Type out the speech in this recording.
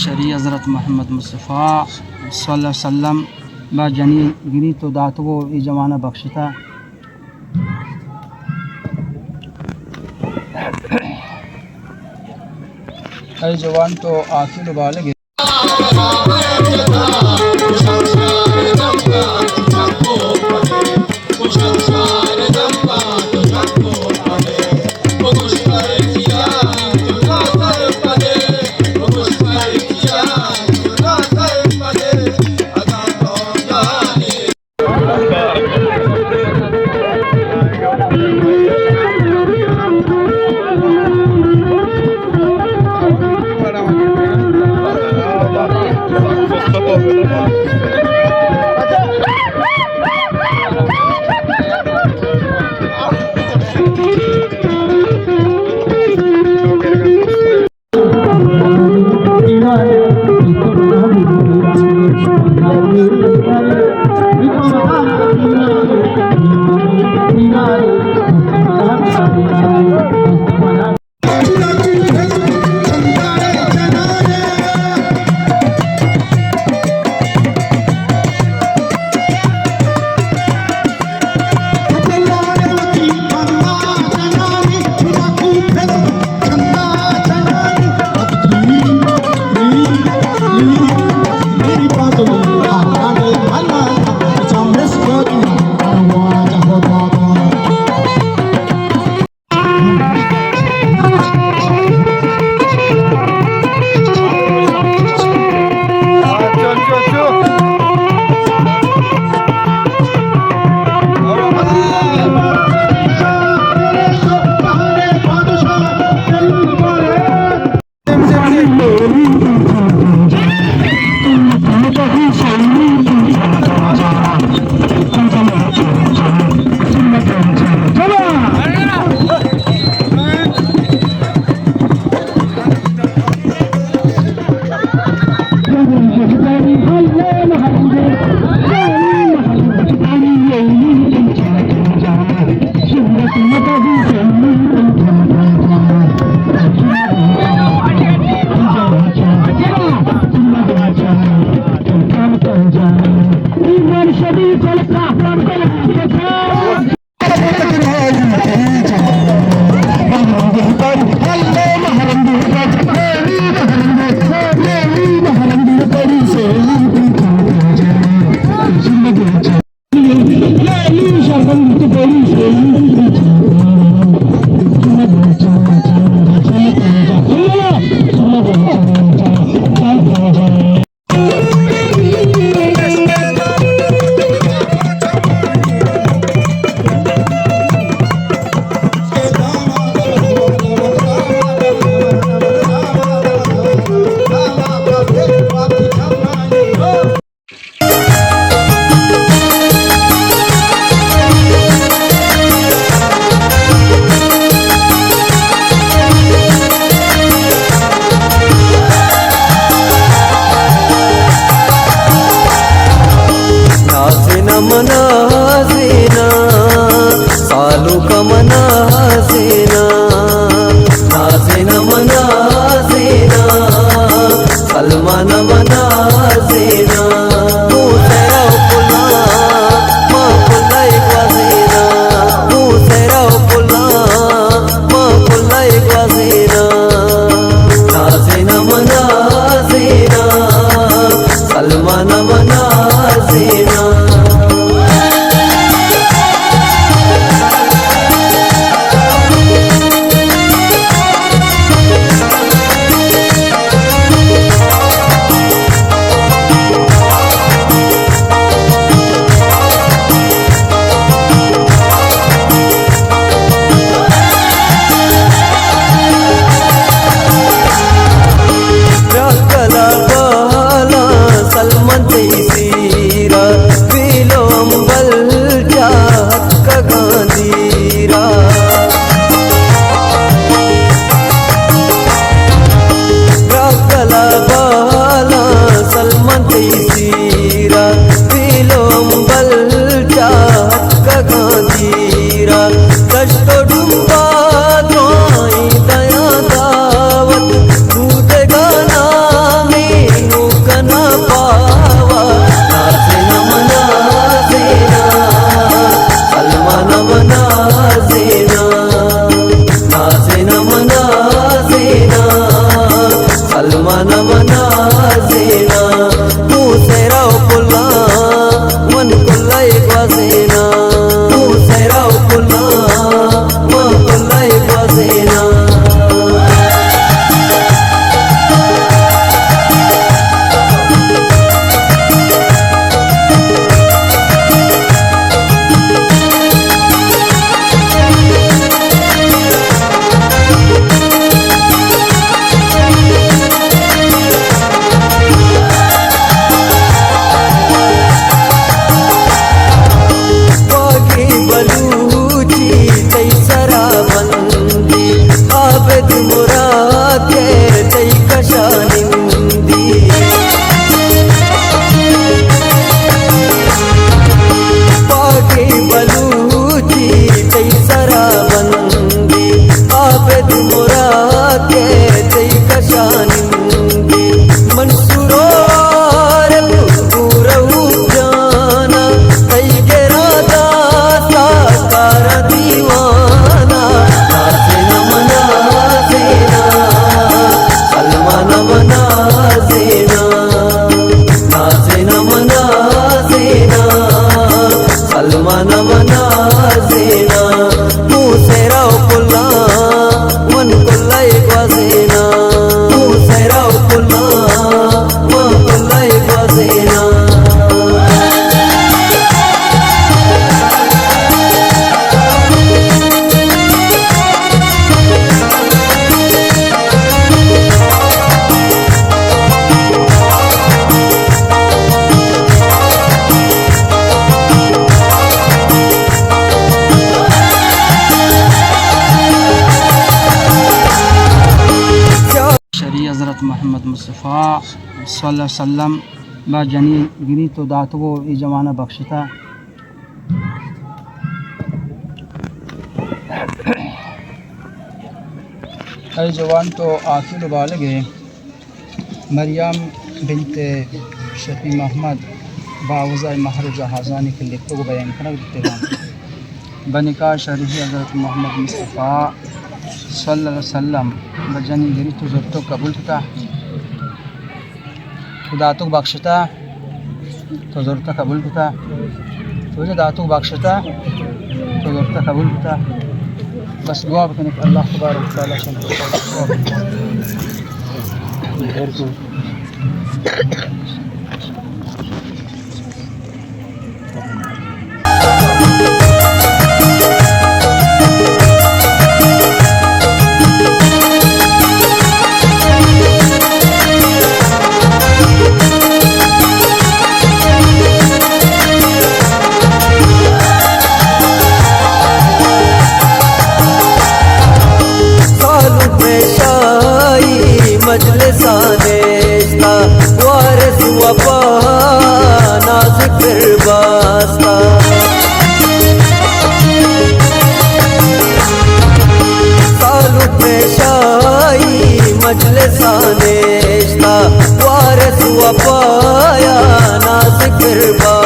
शरी हज़रत मोहम्मद मुस्तफ़ा सल्लल्लाहु अलैहि वसल्लम बा जनी गिनी तो दातो को ये जमाना बख्शता ऐ जवान तो आखिर बालिग Gracias. Salmanamana zina tu serau pulla man kullai gwazina tu serau pulla man kullai gwazina हज़रत मोहम्मद मुस्तफ़ा सल्लल्लाहु अलैहि वसल्लम बा जनी गिरी तो दातो ये जमाना बख्शता ऐ जवान तो आखिल बालगे मरियम बिनते शफी मोहम्मद बावज़ा महर जहाज़ानी के लिखते को बयान करना देते बनिका शरीफ हज़रत मोहम्मद मुस्तफ़ा सल्लल्लाहु अलैहि वसल्लम बजनी गिरी तो जब तो कबूल था तो दातु बख्शता तो ज़रूरत कबूल था तुझे दातु बख्शता तो ज़रूरत कबूल था बस दुआ करने कि अल्लाह तबारक व तआला मजलिसानेस्ता वारिस वफा नाज़िक फिरबास्ता सालु पेशाई मजलिसानेस्ता वारिस वफा नाज़िक फिरबास्ता